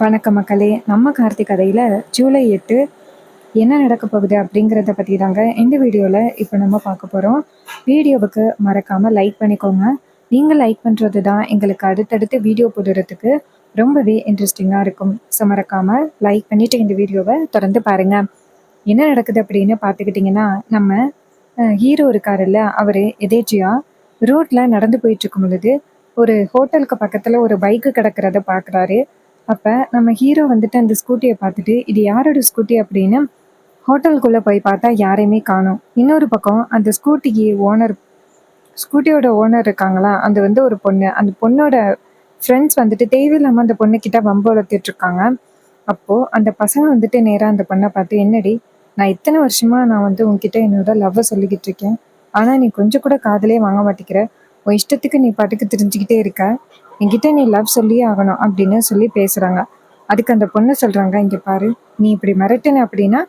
வணக்க மக்களே. நம்ம கார்த்தி கதையில் ஜூலை 8 என்ன நடக்க போகுது அப்படிங்கிறத பற்றி தாங்க இந்த வீடியோவில் இப்போ நம்ம பார்க்க போகிறோம். வீடியோவுக்கு மறக்காமல் லைக் பண்ணிக்கோங்க. நீங்கள் லைக் பண்ணுறது தான் எங்களுக்கு அடுத்தடுத்து வீடியோ போடுறதுக்கு ரொம்பவே இன்ட்ரெஸ்டிங்காக இருக்கும். ஸோ மறக்காமல் லைக் பண்ணிவிட்டு இந்த வீடியோவை தொடர்ந்து பாருங்கள். என்ன நடக்குது அப்படின்னு பார்த்துக்கிட்டிங்கன்னா, நம்ம ஹீரோ இருக்காருல்ல, அவர் எதேச்சியாக ரோட்டில் நடந்து போயிட்டுருக்கும் பொழுது ஒரு ஹோட்டலுக்கு பக்கத்தில் ஒரு பைக்கு கிடக்கிறத பார்க்குறாரு. அப்போ நம்ம ஹீரோ வந்துட்டு அந்த ஸ்கூட்டியை பார்த்துட்டு இது யாரோட ஸ்கூட்டி அப்படின்னு ஹோட்டலுக்குள்ளே போய் பார்த்தா யாரையுமே காணோம். இன்னொரு பக்கம் அந்த ஸ்கூட்டியோட ஓனர் இருக்காங்களா, அது வந்து ஒரு பொண்ணு. அந்த பொண்ணோட ஃப்ரெண்ட்ஸ் வந்துட்டு தேவையில்லாமல் அந்த பொண்ணுக்கிட்ட வம்பு வளர்த்துட்டு இருக்காங்க. அப்போது அந்த பசங்க வந்துட்டு நேராக அந்த பொண்ணை பார்த்து, என்னடி நான் இத்தனை வருஷமாக நான் வந்து உன்கிட்ட என்னோட லவ்வை சொல்லிக்கிட்டு இருக்கேன், ஆனால் நீ கொஞ்சம் கூட காதலே வாங்க மாட்டேங்கிற, உன் இஷ்டத்துக்கு நீ பாட்டுக்கு தெரிஞ்சுக்கிட்டே இருக்க, என்கிட்ட நீ லவ் சொல்லியே ஆகணும் அப்படின்னு சொல்லி பேசுகிறாங்க. அதுக்கு அந்த பொண்ணு சொல்கிறாங்க, இங்கே பாரு, நீ இப்படி மிரட்டின அப்படின்னா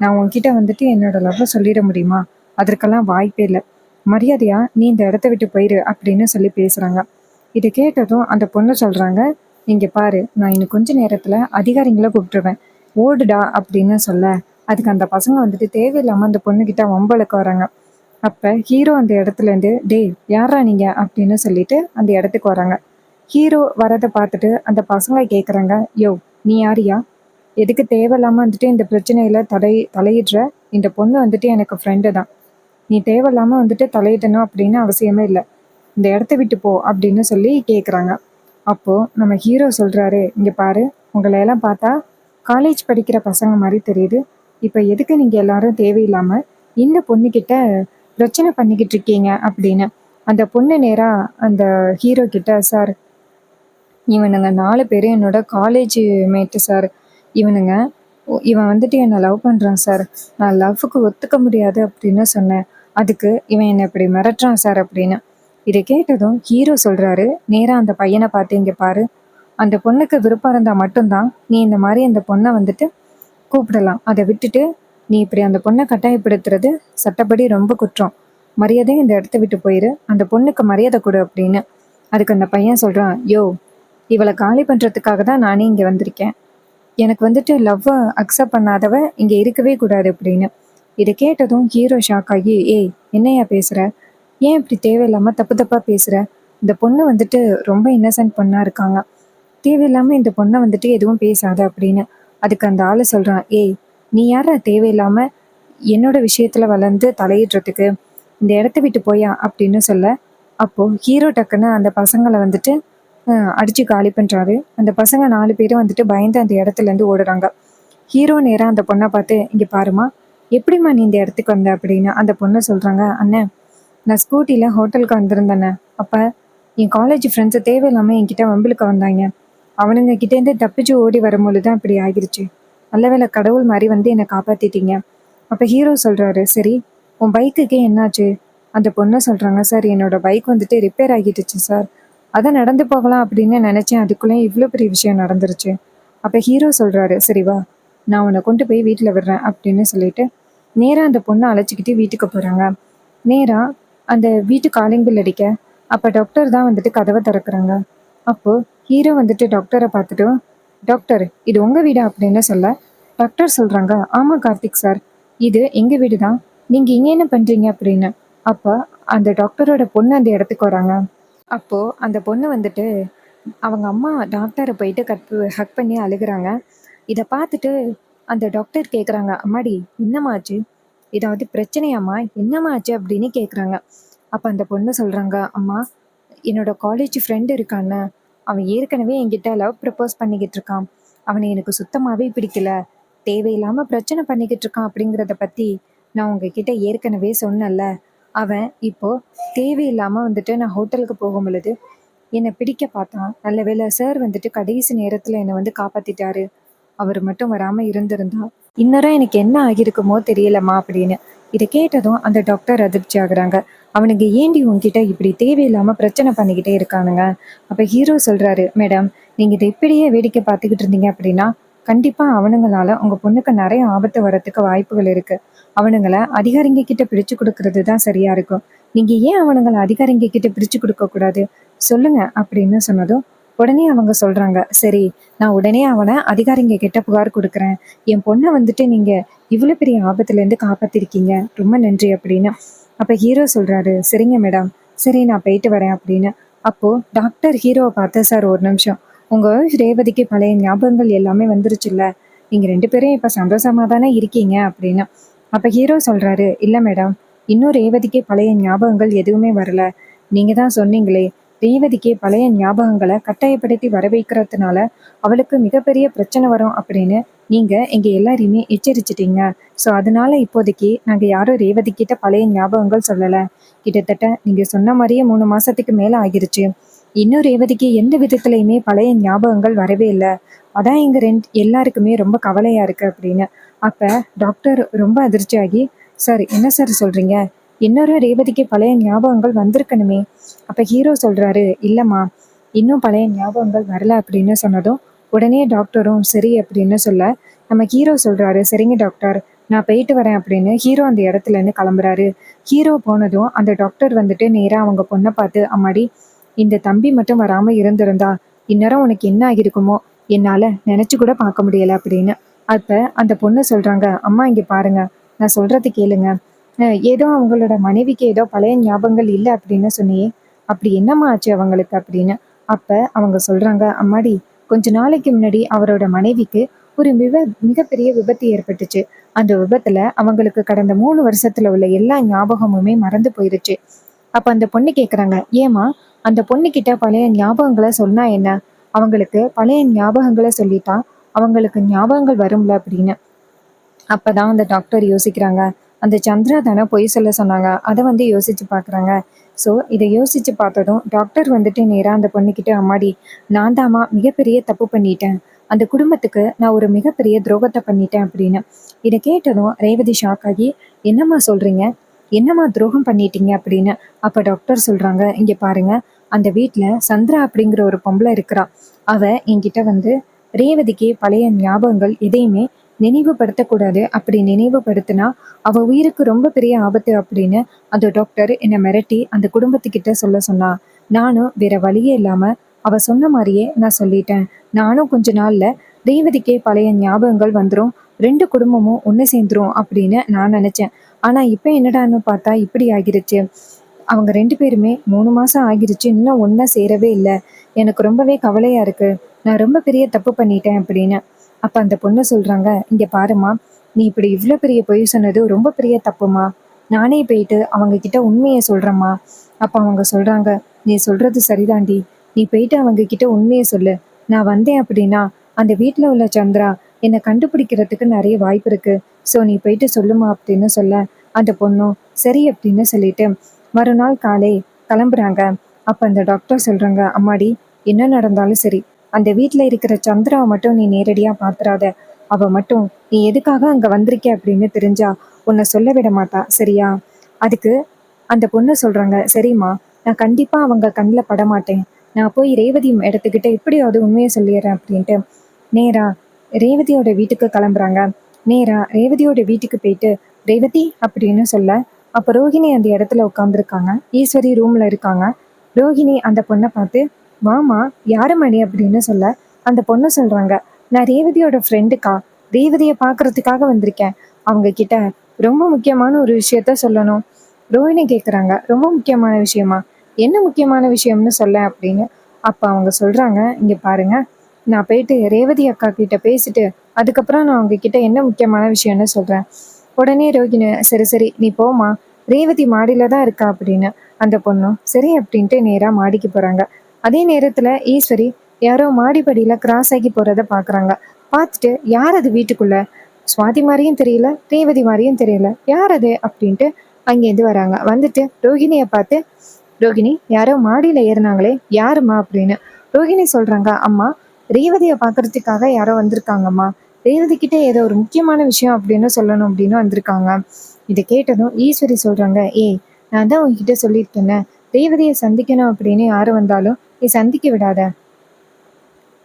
நான் உன்கிட்ட வந்துட்டு என்னோட லவ்வை சொல்லிட முடியுமா, அதற்கெல்லாம் வாய்ப்பே இல்லை, மரியாதையா நீ இந்த இடத்த விட்டு போயிரு அப்படின்னு சொல்லி பேசுகிறாங்க. இதை கேட்டதும் அந்த பொண்ணு சொல்கிறாங்க, இங்கே பாரு, நான் இன்னும் கொஞ்ச நேரத்தில் அதிகாரிங்களை கூப்பிட்டுருவேன், ஓடுடா அப்படின்னு சொல்ல, அதுக்கு அந்த பசங்க வந்துட்டு தேவையில்லாமல் அந்த பொண்ணுக்கிட்ட வம்பளுக்கு வராங்க. அப்போ ஹீரோ அந்த இடத்துலேருந்து, டேய் யாரா நீங்கள் அப்படின்னு சொல்லிட்டு அந்த இடத்துக்கு வராங்க. ஹீரோ வரதை பார்த்துட்டு அந்த பசங்க கேட்குறாங்க, யோ நீ யாரியா, எதுக்கு தேவையில்லாமல் வந்துட்டு இந்த பிரச்சனையில் தலையிடுற, இந்த பொண்ணு வந்துட்டு எனக்கு ஃப்ரெண்டு தான், நீ தேவையில்லாமல் வந்துட்டு தலையிடணும் அப்படின்னு அவசியமே இல்லை, இந்த இடத்த விட்டு போ அப்படின்னு சொல்லி கேட்குறாங்க. அப்போது நம்ம ஹீரோ சொல்கிறாரு, இங்கே பாரு, உங்களையெல்லாம் பார்த்தா காலேஜ் படிக்கிற பசங்க மாதிரி தெரியுது, இப்போ எதுக்கு நீங்கள் எல்லாரும் தேவையில்லாமல் இந்த பொண்ணுக்கிட்ட பிரச்சனை பண்ணிக்கிட்டு இருக்கீங்க அப்படின்னு. அந்த பொண்ணு நேராக அந்த ஹீரோ கிட்ட, சார் இவனுங்க 4 பேர் என்னோட காலேஜ் மேட்டு சார், இவன் வந்துட்டு என்னை லவ் பண்ணுறான் சார், நான் லவ்வுக்கு ஒத்துக்க முடியாது அப்படின்னு சொன்னேன், அதுக்கு இவன் என்னை இப்படி மிரட்டுறான் சார் அப்படின்னு. இதை கேட்டதும் ஹீரோ சொல்கிறாரு, நேராக அந்த பையனை பார்த்து, இங்கே பாரு, அந்த பொண்ணுக்கு விருப்பம் இருந்தால் மட்டும்தான் நீ இந்த மாதிரி அந்த பொண்ணை வந்துட்டு கூப்பிடலாம், அதை விட்டுட்டு நீ இப்படி அந்த பொண்ணை கட்டாயப்படுத்துறது சட்டப்படி ரொம்ப குற்றம், மரியாதையும் இந்த இடத்த விட்டு போயிரு, அந்த பொண்ணுக்கு மரியாதை கொடு அப்படின்னு. அதுக்கு அந்த பையன் சொல்கிறான், யோ இவளை காலி பண்ணுறதுக்காக தான் நானே இங்கே வந்திருக்கேன், எனக்கு வந்துட்டு லவ்வை அக்செப்ட் பண்ணாதவ இங்கே இருக்கவே கூடாது அப்படின்னு. இதை கேட்டதும் ஹீரோ ஷாக் ஆகி, ஏய் என்னையா பேசுகிற, ஏன் இப்படி தேவையில்லாமல் தப்பு தப்பாக பேசுகிற, இந்த பொண்ணு வந்துட்டு ரொம்ப இன்னசென்ட் பொண்ணாக இருக்காங்க, தேவையில்லாமல் இந்த பொண்ணை வந்துட்டு எதுவும் பேசாத அப்படின்னு. அதுக்கு அந்த ஆள் சொல்கிறான், ஏய் நீ யாரா தேவையில்லாமல் என்னோட விஷயத்தில் வளர்ந்து தலையிடுறதுக்கு, இந்த இடத்த விட்டு போயா அப்படின்னு சொல்ல, அப்போது ஹீரோ டக்குன்னு அந்த பசங்களை வந்துட்டு அடித்து காலி பண்ணுறாரு. அந்த பசங்க 4 பேரும் வந்துட்டு பயந்து அந்த இடத்துலேருந்து ஓடுறாங்க. ஹீரோ நேராக அந்த பொண்ணை பார்த்து, இங்கே பாருமா, எப்படிம்மா நீ இந்த இடத்துக்கு வந்த அப்படின்னு. அந்த பொண்ணை சொல்கிறாங்க, அண்ணன் நான் ஸ்கூட்டியில் ஹோட்டலுக்கு வந்திருந்தேண்ணே, அப்போ என் காலேஜ் ஃப்ரெண்ட்ஸை தேவையில்லாமல் என்கிட்ட வம்பிலுக்கு வந்தாங்க, அவனுங்க கிட்டேருந்து தப்பிச்சு ஓடி வரும்போது தான் இப்படி ஆகிருச்சு, நல்ல வேளை கடவுள் மாதிரி வந்து என்னை காப்பாற்றிட்டீங்க. அப்போ ஹீரோ சொல்கிறாரு, சரி உன் பைக்குக்கே என்னாச்சு. அந்த பொண்ணை சொல்கிறாங்க, சார் என்னோட பைக் வந்துட்டு ரிப்பேர் ஆகிடுச்சு சார், அதை நடந்து போகலாம் அப்படின்னு நினச்சேன், அதுக்குள்ளே இவ்வளோ பெரிய விஷயம் நடந்துருச்சு. அப்போ ஹீரோ சொல்கிறாரு, சரி வா, நான் உன்னை கொண்டு போய் வீட்டில் விடுறேன் அப்படின்னு சொல்லிட்டு நேராக அந்த பொண்ணை அழைச்சிக்கிட்டு வீட்டுக்கு போகிறாங்க. நேராக அந்த வீட்டு காலிங் பில் அடிக்க, அப்போ டாக்டர் தான் வந்துட்டு கதவை திறக்கிறாங்க. அப்போது ஹீரோ வந்துட்டு டாக்டரை பார்த்துட்டு, டாக்டர் இது உங்கள் வீடா அப்படின்னு சொல்ல, டாக்டர் சொல்கிறாங்க, ஆமாம் கார்த்திக் சார், இது எங்கள் வீடு தான், நீங்கள் இங்கே என்ன பண்ணுறீங்க அப்படின்னு. அப்போ அந்த டாக்டரோட பொண்ணு அந்த இடத்துக்கு வராங்க. அப்போது அந்த பொண்ணு வந்துட்டு அவங்க அம்மா டாக்டரை போயிட்டு ஹக் பண்ணி அழுகுறாங்க. இதை பார்த்துட்டு அந்த டாக்டர் கேட்குறாங்க, அம்மாடி என்னம்மாச்சு, ஏதாவது பிரச்சனையாம்மா, என்னம்மாச்சு அப்படின்னு கேட்குறாங்க. அப்போ அந்த பொண்ணு சொல்கிறாங்க, அம்மா என்னோட காலேஜ் ஃப்ரெண்டு இருக்கான்னு, அவன் ஏற்கனவே என்கிட்ட லவ் ப்ரப்போஸ் பண்ணிக்கிட்டு இருக்கான், அவனை எனக்கு சுத்தமாகவே பிடிக்கல, தேவையில்லாமல் பிரச்சனை பண்ணிக்கிட்டு இருக்கான் அப்படிங்கிறத பற்றி நான் உங்ககிட்ட ஏற்கனவே சொன்னேன்ல, அவன் இப்போது தேவையில்லாமல் வந்துட்டு நான் ஹோட்டலுக்கு போகும் பொழுது என்னை பிடிக்க பார்த்தான், நல்ல வேளை சார் வந்துட்டு கடைசி நேரத்தில் என்னை வந்து காப்பாற்றிட்டாரு, அவர் மட்டும் வராமல் இருந்திருந்தா இன்னும் எனக்கு என்ன ஆகியிருக்குமோ தெரியலம்மா அப்படின்னு. இதை கேட்டதும் அந்த டாக்டர் அதிர்ச்சி ஆகுறாங்க. அவனுக்கு ஏண்டி உங்ககிட்ட இப்படி தேவையில்லாமல் பிரச்சனை பண்ணிக்கிட்டே இருக்கானுங்க. அப்போ ஹீரோ சொல்கிறாரு, மேடம் நீங்கள் இதை இப்படியே வேடிக்கை பார்த்துக்கிட்டு இருந்தீங்க அப்படின்னா கண்டிப்பாக அவனுங்களால உங்கள் பொண்ணுக்கு நிறைய ஆபத்து வரத்துக்கு வாய்ப்புகள் இருக்குது, அவனுங்களை அதிகாரிங்க கிட்ட பிரித்து கொடுக்கறது தான் சரியாக இருக்கும், நீங்கள் ஏன் அவனுங்களை அதிகாரிங்க கிட்ட பிரித்து கொடுக்கக்கூடாது சொல்லுங்க அப்படின்னு சொன்னதும் உடனே அவங்க சொல்றாங்க, "சரி, நான் உடனே அவன அதிகாரிங்க கிட்ட புகார் குடுக்குறேன். என் பொண்ண வந்துட்டு நீங்க இவ்ளோ பெரிய ஆபத்துலேருந்து காப்பாத்திருக்கீங்க. ரொம்ப நன்றி" அப்படின்னு. அப்ப ஹீரோ சொல்றாரு, "சரிங்க மேடம். சரி நான் போயிட்டு வரேன்" அப்படின்னு. அப்போ டாக்டர் ஹீரோவ பார்த்து, "சார் ஒரு நிமிஷம். உங்க ஒய்ஃப் ரேவதிக்கு பழைய ஞாபகங்கள் எல்லாமே வந்துருச்சுல்ல? நீங்க 2 பேரும் இப்ப சந்தோஷமா தானே இருக்கீங்க" அப்படின்னு. அப்ப ஹீரோ சொல்றாரு, "இல்ல மேடம். இன்னும் ரேவதிக்கு பழைய ஞாபகங்கள் எதுவுமே வரல. நீங்க தான் சொன்னீங்களே, ரேவதிக்கு பழைய ஞாபகங்கள கட்டாயப்படுத்தி வர வைக்கிறதுனால அவளுக்கு மிகப்பெரிய பிரச்சனை வரும் அப்படின்னு நீங்க எங்க எல்லாரையுமே எச்சரிச்சிட்டீங்க. ஸோ அதனால இப்போதைக்கு நாங்க யாரும் ரேவதி கிட்ட பழைய ஞாபகங்கள் சொல்லல. கிட்டத்தட்ட நீங்க சொன்ன மாரியே 3 மாசத்துக்கு மேல ஆகிருச்சு. இன்னும் ரேவதிக்கு எந்த விதத்துலயுமே பழைய ஞாபகங்கள் வரவே இல்ல. அதான் எங்க எல்லாருக்குமே ரொம்ப கவலையா இருக்கு" அப்படின்னு. அப்ப டாக்டர் ரொம்ப அதிர்ச்சியாகி, "சார் என்ன சார் சொல்றீங்க? இன்னொரு ரேவதிக்கு பழைய ஞாபகங்கள் வந்திருக்கணுமே!" அப்ப ஹீரோ சொல்றாரு, "இல்லம்மா, இன்னும் பழைய ஞாபகங்கள் வரல" அப்படின்னு சொன்னதும், உடனே டாக்டரும் சரி அப்படின்னு சொல்ல, நம்ம ஹீரோ சொல்றாரு, "சரிங்க டாக்டர், நான் போயிட்டு வரேன்" அப்படின்னு ஹீரோ அந்த இடத்துலேருந்து கிளம்புறாரு. ஹீரோ போனதும் அந்த டாக்டர் வந்துட்டு நேரா அவங்க பொண்ண பார்த்து, "அம்மாடி, இந்த தம்பி மட்டும் வராம இருந்திருந்தா, இந்நேரம் உனக்கு என்ன ஆகியிருக்குமோ, என்னால நெனச்சு கூட பார்க்க முடியல" அப்படின்னு. அப்ப அந்த பொண்ணு சொல்றாங்க, "அம்மா இங்க பாருங்க, நான் சொல்றத கேளுங்க. ஏதோ அவங்களோட மனைவிக்கு ஏதோ பழைய ஞாபகங்கள் இல்ல அப்படின்னு சொன்னியே, அப்படி என்னம்மா ஆச்சு அவங்களுக்கு?" அப்படின்னு. அப்ப அவங்க சொல்றாங்க, "அம்மாடி, கொஞ்ச நாளைக்கு முன்னாடி அவரோட மனைவிக்கு ஒரு மிகப்பெரிய விபத்து ஏற்பட்டுச்சு. அந்த விபத்துல அவங்களுக்கு கடந்த 3 வருஷத்துல உள்ள எல்லா ஞாபகமுமே மறந்து போயிருச்சு." அப்ப அந்த பொண்ணு கேக்குறாங்க, "ஏம்மா, அந்த பொண்ணுகிட்ட பழைய ஞாபகங்கள சொன்னா என்ன? அவங்களுக்கு பழைய ஞாபகங்கள சொல்லிட்டா அவங்களுக்கு ஞாபகங்கள் வரும்ல" அப்படின்னு. அப்பதான் அந்த டாக்டர் யோசிக்கிறாங்க. அந்த சந்திரா தானே பொய் சொல்ல சொன்னாங்க. அத வந்து யோசிச்சு பார்க்குறாங்க. ஸோ இத யோசிச்சு பார்த்ததும், டாக்டர் வந்துட்டு நேரா அந்த பொண்ணுகிட்ட, "அம்மாடி, நான் தாம்மா மிகப்பெரிய தப்பு பண்ணிட்டேன். அந்த குடும்பத்துக்கு நான் ஒரு மிகப்பெரிய துரோகத்த பண்ணிட்டேன்" அப்படின்னு. இத கேட்டதும் ரேவதி ஷாக் ஆகி, "என்னம்மா சொல்றீங்க? என்னம்மா துரோகம் பண்ணிட்டீங்க?" அப்படின்னு. அப்ப டாக்டர் சொல்றாங்க, "இங்க பாருங்க, அந்த வீட்ல சந்திரா அப்படிங்கிற ஒரு பொம்பள இருக்கிறா. அவ என்கிட்ட வந்து ரேவதிக்கு பழைய ஞாபகங்கள் எதையுமே நினைவுபடுத்தக்கூடாது. அப்படி நினைவுபடுத்தினா அவ உயிருக்கு ரொம்ப பெரிய ஆபத்து" அப்படின்னு அந்த டாக்டர் என்ன மிரட்டி அந்த குடும்பத்துக்கிட்ட சொல்ல சொன்னா. நானும் வேற வழியே இல்லாம அவ சொன்ன மாரியே நான் சொல்லிட்டேன். நானும் கொஞ்ச நாள்ல ரேவதிக்கே பழைய ஞாபகங்கள் வந்துரும். 2 குடும்பமும் ஒண்ணு சேர்ந்துரும் அப்படின்னு நான் நினைச்சேன். ஆனா இப்ப என்னடான்னு பார்த்தா இப்படி ஆகிருச்சு. அவங்க 2 பேருமே 3 மாசம் ஆகிருச்சு. இன்னும் ஒண்ணா சேரவே இல்ல. எனக்கு ரொம்பவே கவலையா இருக்கு. நான் ரொம்ப பெரிய தப்பு பண்ணிட்டேன் அப்படின்னு. அப்ப அந்த பொண்ணு சொல்றாங்க, "இங்க பாரும்மா, நீ இப்படி இவ்ளோ பெரிய பொய் சொன்னது ரொம்ப பெரிய தப்புமா. நானே போயிட்டு அவங்க கிட்ட உண்மைய சொல்றேம்மா." அப்ப அவங்க சொல்றாங்க, "நீ சொல்றது சரிதாண்டி. நீ போயிட்டு அவங்க கிட்ட உண்மைய சொல்லு. நான் வந்தேன் அப்படின்னா, அந்த வீட்ல உள்ள சந்திரா என்ன கண்டுபிடிக்கிறதுக்கு நெறைய வாய்ப்பு இருக்கு. ஸோ நீ போயிட்டு சொல்லுமா" அப்படின்னு சொல்ல, அந்த பொண்ணும் சரி அப்படின்னு சொல்லிட்டு மறுநாள் காலை கிளம்புறாங்க. அப்ப அந்த டாக்டர் சொல்றாங்க, "அம்மாடி, என்ன நடந்தாலும் சரி, அந்த வீட்ல இருக்கிற சந்திராவ மட்டும் நீ நேரடியா பாத்துறாத. அவ மட்டும் நீ எதுக்காக அங்க வந்திருக்க அப்படின்னு தெரிஞ்சா உன்னை சொல்ல விட மாட்டா. சரியா?" அதுக்கு அந்த பொண்ணு சொல்றாங்க, "சரிம்மா, நான் கண்டிப்பா அவங்க கண்ல படமாட்டேன். நான் போய் ரேவதி இடத்துக்கிட்ட எப்படியாவது உண்மைய சொல்லிடுறேன்" அப்படின்ட்டு நேரா ரேவதியோட வீட்டுக்கு கிளம்புறாங்க. நேரா ரேவதியோட வீட்டுக்கு போயிட்டு, "ரேவதி" அப்படின்னு சொல்ல, அப்ப ரோஹிணி அந்த இடத்துல உட்காந்துருக்காங்க. ஈஸ்வரி ரூம்ல இருக்காங்க. ரோஹிணி அந்த பொண்ண பார்த்து, "வாம்மா, யாரும்மா நீ?" அப்படின்னு சொல்ல, அந்த பொண்ணு சொல்றாங்க, "நான் ரேவதியோட ஃப்ரெண்டுக்கா. ரேவதிய பார்க்கறதுக்காக வந்திருக்கேன். அவங்க கிட்ட ரொம்ப முக்கியமான ஒரு விஷயத்த சொல்லணும்." ரோஹிணி கேட்குறாங்க, "ரொம்ப முக்கியமான விஷயமா? என்ன முக்கியமான விஷயம்னு சொல்லேன்" அப்படின்னு. அப்ப அவங்க சொல்றாங்க, "இங்க பாருங்க, நான் போயிட்டு ரேவதி அக்கா கிட்ட பேசிட்டு, அதுக்கப்புறம் நான் அவங்க கிட்ட என்ன முக்கியமான விஷயம்னு சொல்றேன்." உடனே ரோகிணி, "சரி சரி, நீ போம்மா. ரேவதி மாடியில தான் இருக்கா" அப்படின்னு. அந்த பொண்ணும் சரி அப்படின்ட்டு நேரா மாடிக்கு போறாங்க. அதே நேரத்துல ஈஸ்வரி யாரோ மாடிப்படியில கிராஸ் ஆகி போறத பாக்குறாங்க. பார்த்துட்டு, "யார் அது வீட்டுக்குள்ள? சுவாதி மாரியும் தெரியல, ரேவதி மாரியும் தெரியல. யார் அது?" அப்படின்ட்டு அங்கேருந்து வராங்க. வந்துட்டு ரோகிணிய பார்த்து, "ரோகிணி, யாரோ மாடியில ஏறுனாங்களே, யாரும்மா?" அப்படின்னு. ரோகிணி சொல்றாங்க, "அம்மா, ரேவதிய பார்க்கறதுக்காக யாரோ வந்திருக்காங்கம்மா. ரேவதி கிட்ட ஏதோ ஒரு முக்கியமான விஷயம் அப்படின்னு சொல்லணும் அப்படின்னு வந்திருக்காங்க." இத கேட்டதும் ஈஸ்வரி சொல்றாங்க, "ஏய், நான் தான் உன்கிட்ட சொல்லியிருக்கேன்ல, ரேவதிய சந்திக்கணும் அப்படின்னு யாரு வந்தாலும் நீ சந்திக்க விடாத.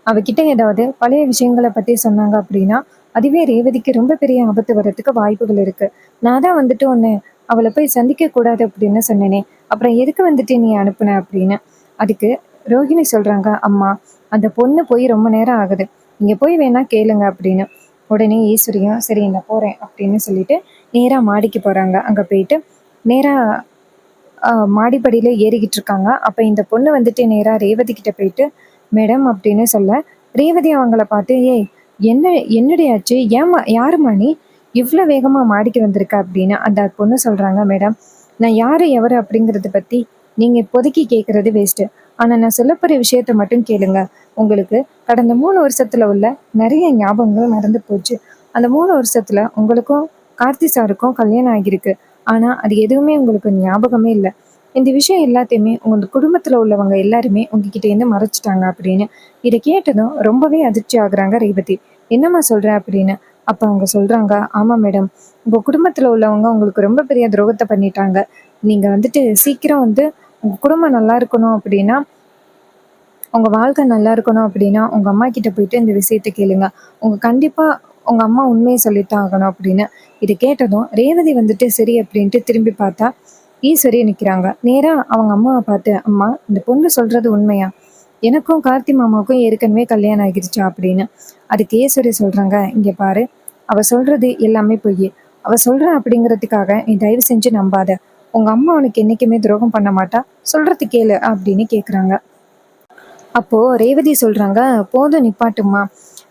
அவகிட்ட ஏதாவது பழைய விஷயங்கள பத்தி சொன்னாங்க அப்படின்னா, அதுவே ரேவதிக்கு ரொம்ப பெரிய ஆபத்து வர்றதுக்கு வாய்ப்புகள் இருக்கு. நான் தான் வந்துட்டு உன்ன அவள போய் சந்திக்க கூடாது அப்படின்னு சொன்னேனே. அப்புறம் எதுக்கு வந்துட்டு நீ அனுப்புன?" அப்படின்னு. அதுக்கு ரோகிணி சொல்றாங்க, "அம்மா, அந்த பொண்ணு போய் ரொம்ப நேரம் ஆகுது, நீங்க போய் வேணா கேளுங்க அப்படின்னு. உடனே ஈஸ்வரியும் சரி நான் போறேன் அப்படின்னு சொல்லிட்டு நேரா மாடிக்கு போறாங்க. அங்க போயிட்டு நேரா மாடிப்படியில ஏறிக்கிட்டு இருக்காங்க. அப்ப இந்த பொண்ணு வந்துட்டு நேரா ரேவதி கிட்ட போயிட்டு மேடம் அப்படின்னு சொல்ல, ரேவதி அவங்கள பார்த்து ஏய் என்ன என்னடி ஆச்சு? ஏம்மா யாரும்மா நீ? இவ்ளோ வேகமா மாடிக்கு வந்திருக்க அப்படின்னு அந்த பொண்ணு சொல்றாங்க. மேடம் நான் யாரு எவரு அப்படிங்கிறத பத்தி நீங்க இப்போதைக்கு கேட்கறது வேஸ்ட்டு. ஆனா நான் சொல்லப்போற விஷயத்த மட்டும் கேளுங்க. உங்களுக்கு கடந்த 3 வருஷத்துல உள்ள நிறைய ஞாபகங்கள் மறந்து போச்சு. அந்த 3 வருஷத்துல உங்களுக்கும் கார்த்தி சாருக்கும் கல்யாணம் ஆகியிருக்கு. ஆனா அது எதுவுமே உங்களுக்கு ஞாபகமே இல்ல. இந்த விஷயம் எல்லாத்தையுமே உங்க குடும்பத்துல உள்ளவங்க எல்லாருமே உங்ககிட்ட இருந்து மறைச்சிட்டாங்க அப்படின்னு. இத கேட்டதும் ரொம்பவே அதிர்ச்சி ஆகுறாங்க ரேவதி. என்னம்மா சொல்ற அப்படின்னு. அப்ப அவங்க சொல்றாங்க, ஆமா மேடம். உங்க குடும்பத்துல உள்ளவங்க உங்களுக்கு ரொம்ப பெரிய துரோகத்த பண்ணிட்டாங்க. நீங்க வந்துட்டு சீக்கிரம் வந்து உங்க குடும்பம் நல்லா இருக்கணும் அப்படின்னா, உங்க வாழ்க்கை நல்லா இருக்கணும் அப்படின்னா, உங்க அம்மா கிட்ட போயிட்டு இந்த விஷயத்த கேளுங்க. கண்டிப்பா உங்க அம்மா உண்மைய சொல்லித்தான் ஆகணும் அப்படின்னு. இத கேட்டதும் ரேவதி வந்துட்டு சரி அப்படின்ட்டு திரும்பி பார்த்தா, ஈஸ்வரி நிக்கிறாங்க. நேரா அவங்க அம்மாவ பார்த்து, "அம்மா இந்த பொண்ணு சொல்றது உண்மையா? எனக்கும் கார்த்தி மாமாவுக்கும் ஏற்கனவே கல்யாணம் ஆகிருச்சா?" அப்படின்னு. அதுக்கு ஈஸ்வரி சொல்றாங்க, "இங்க பாரு, அவ சொல்றது எல்லாமே பொய்யு. அவ சொல்றா அப்படிங்கிறதுக்காக நீ தயவு செஞ்சு நம்பாத. உங்க அம்மா உனக்கு என்னைக்குமே துரோகம் பண்ண மாட்டா. சொல்றது கேளு" அப்படின்னு கேக்குறாங்க. அப்போ ரேவதி சொல்றாங்க, "போதும் நிப்பாட்டும்மா.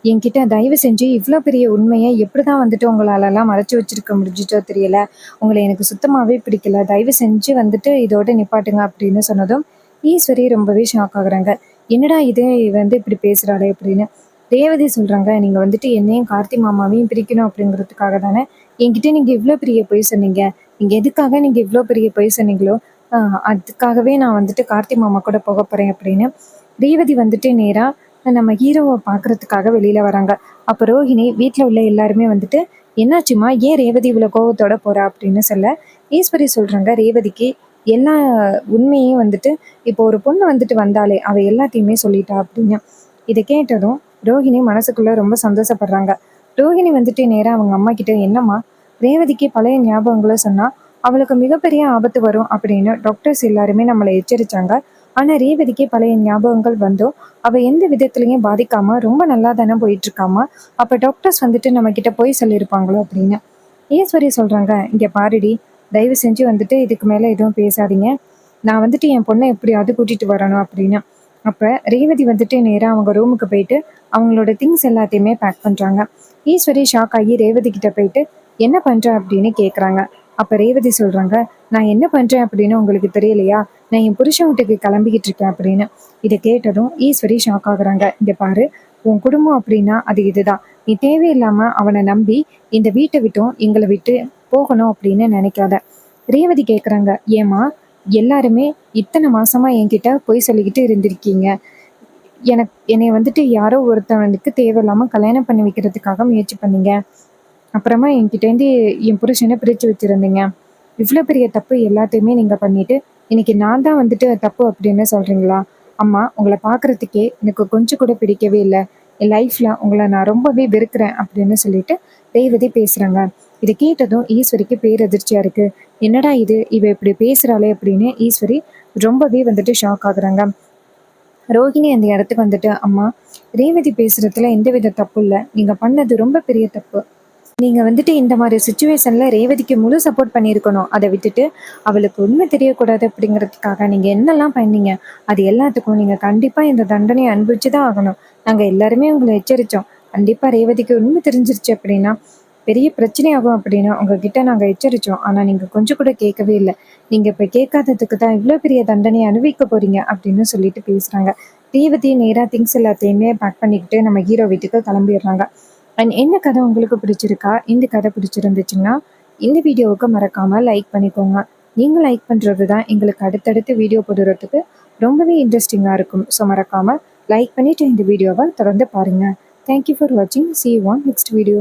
என்கிட்ட தயவு செஞ்சு இவ்ளோ பெரிய உண்மைய எப்படிதான் வந்துட்டு உங்களாலலாம் மறைச்சு வச்சிருக்க முடிஞ்சுச்சோ தெரியல. உங்கள எனக்கு சுத்தமாவே பிடிக்கல. தயவு செஞ்சு வந்துட்டு இதோட நிப்பாட்டுங்க" அப்படின்னு சொன்னதும், ஈஸ்வரி ரொம்பவே ஷாக் ஆகுறாங்க. "என்னடா இது இவ வந்து இப்படி பேசுறாளே" அப்படின்னு. ரேவதி சொல்றாங்க, "நீங்க வந்துட்டு என்னையும் கார்த்தி மாமாவையும் பிரிக்கணும் அப்படிங்கிறதுக்காக தானே என்கிட்ட நீங்க இவ்ளோ பெரிய பொய் சொன்னீங்க. நீங்க இவ்ளோ பெரிய பொய் சொன்னீங்களோ, அ அதுக்காகவே நான் வந்துட்டு கார்த்தி மாமா கூட போக போறேன்" அப்படின்னு. ரேவதி வந்துட்டு நேரா நம்ம ஹீரோவ பார்க்கறதுக்காக வெளியில வராங்க. அப்ப ரோஹிணி வீட்ல உள்ள எல்லாருமே வந்துட்டு, "என்னாச்சும்மா? ஏன் ரேவதி இவ்வளோ கோவத்தோட போறா?" அப்படின்னு சொல்ல, ஈஸ்வரி சொல்றாங்க ரேவதிக்கு எல்லா உண்மையும் வந்துட்டு இப்போ ஒரு பொண்ணு வந்துட்டு வந்தாளே, அவ எல்லாத்தையுமே சொல்லிட்டா அப்படின்னு. இத கேட்டதும் ரோஹிணி மனசுக்குள்ள ரொம்ப சந்தோஷப்படுறாங்க. ரோஹிணி வந்துட்டு நேரா அவங்க அம்மா கிட்ட, "என்னம்மா? ரேவதிக்கு பழைய ஞாபகங்கள சொன்னா, அவளுக்கு மிகப்பெரிய ஆபத்து வரும் அப்படின்னு டாக்டர்ஸ் எல்லாருமே நம்மள எச்சரிச்சாங்க. ஆனா ரேவதிக்கு பழைய ஞாபகங்கள் வந்தும் அவ எந்த விதத்திலயும் பாதிக்காம ரொம்ப நல்லா தானே போயிட்டு இருக்காமா. அப்ப டாக்டர்ஸ் வந்துட்டு நம்ம கிட்ட பொய் சொல்லியிருப்பாங்களோ அப்படின்னு. ஈஸ்வரி சொல்றாங்க, இங்க பாருடி, தயவு செஞ்சு வந்துட்டு இதுக்கு மேல எதுவும் பேசாதீங்க. நான் வந்துட்டு என் பொண்ணை எப்படியாவது கூட்டிட்டு வரணும் அப்படின்னு. அப்ப ரேவதி வந்துட்டு நேரா அவங்க ரூமுக்கு போயிட்டு அவங்களோட திங்ஸ் எல்லாத்தையுமே பேக் பண்றாங்க. ஈஸ்வரி ஷாக் ஆகி ரேவதி கிட்ட போயிட்டு என்ன பண்ற அப்படின்னு கேக்குறாங்க. அப்ப ரேவதி சொல்றாங்க, நான் என்ன பண்றேன் அப்படின்னு உங்களுக்கு தெரியலையா? நான் என் புருஷன் வீட்டுக்கு கிளம்பிக்கிட்டு இருக்கேன் அப்படின்னு. இதை கேட்டதும் ஈஸ்வரி ஷாக் ஆகுறாங்க. இங்க பாரு, உன் குடும்பம் அப்படின்னா அது இதுதான். நீ தேவையில்லாம அவனை நம்பி இந்த வீட்டை விட்டும் எங்களை விட்டு போகணும் அப்படின்னு நினைக்காத. ரேவதி கேக்குறாங்க, ஏமா எல்லாருமே இத்தனை மாசமா என்கிட்ட பொய் சொல்லிக்கிட்டு இருந்திருக்கீங்க. என்னைய வந்துட்டு யாரோ ஒருத்தவனுக்கு தேவையில்லாம கல்யாணம் பண்ணி வைக்கிறதுக்காக முயற்சி பண்ணீங்க. அப்புறமா என்கிட்டேருந்து என் புருஷனை பிரிச்சு வச்சிருந்தீங்க. இவ்ளோ பெரிய தப்பு எல்லாத்தையுமே நீங்க பண்ணிட்டு, இன்னைக்கு நான் தான் வந்துட்டு தப்பு அப்படின்னு சொல்றீங்களா? அம்மா உங்கள பார்க்கறதுக்கே எனக்கு கொஞ்சம் கூட பிடிக்கவே இல்ல. என் லைஃப்ல உங்கள நான் ரொம்பவே வெறுக்கிறேன் அப்படின்னு சொல்லிட்டு ரேவதி பேசுறாங்க. இத கேட்டதும் ஈஸ்வரிக்கு பேரதிர்ச்சியா இருக்கு. என்னடா இது! இவ இப்படி பேசுறாளே அப்படின்னு ஈஸ்வரி ரொம்பவே வந்துட்டு ஷாக் ஆகுறாங்க. ரோஹிணி அந்த இடத்துக்கு வந்துட்டு, அம்மா ரேவதி பேசுறதுல எந்தவித தப்பு இல்ல. நீங்க பண்ணது ரொம்ப பெரிய தப்பு. நீங்க வந்துட்டு இந்த மாரி சிச்சுவேஷன்ல ரேவதிக்கு முழு சப்போர்ட் பண்ணியிருக்கணும். அத விட்டுட்டு, அவளுக்கு உண்மை தெரியக்கூடாது அப்படிங்கிறதுக்காக நீங்க என்னலாம் பண்ணீங்க? அது எல்லாத்துக்கும் நீங்க கண்டிப்பா இந்த தண்டனைய அனுபவிச்சு தான் ஆகணும். நாங்க எல்லாருமே உங்கள எச்சரிச்சோம். கண்டிப்பா ரேவதிக்கு உண்மை தெரிஞ்சிருச்சு அப்படின்னா, பெரிய பிரச்சனையாகும் அப்படின்னு உங்ககிட்ட நாங்க எச்சரிச்சோம். ஆனா நீங்க கொஞ்சம் கூட கேட்கவே இல்ல. நீங்க இப்ப கேட்காததுக்கு தான் இவ்ளோ பெரிய தண்டனைய அனுபவிக்க போறீங்க அப்படின்னு சொல்லிட்டு பேசுறாங்க. ரேவதி நேரா திங்ஸ் எல்லாத்தையுமே பேக் பண்ணிக்கிட்டு நம்ம ஹீரோ வீட்டுக்கு கிளம்பிடுறாங்க. அண்ட் இந்த கதை உங்களுக்கு பிடிச்சிருக்கா? இந்த கதை பிடிச்சிருந்துச்சுன்னா, இந்த வீடியோவுக்கு மறக்காம லைக் பண்ணிக்கோங்க. நீங்க லைக் பண்றது தான் எங்களுக்கு அடுத்தடுத்து வீடியோ போடுறதுக்கு ரொம்பவே இன்ட்ரெஸ்டிங்கா இருக்கும். ஸோ மறக்காம லைக் பண்ணிட்டு இந்த வீடியோவை தொடர்ந்து பாருங்க. தேங்க் யூ ஃபார் வாட்சிங். See you on next video.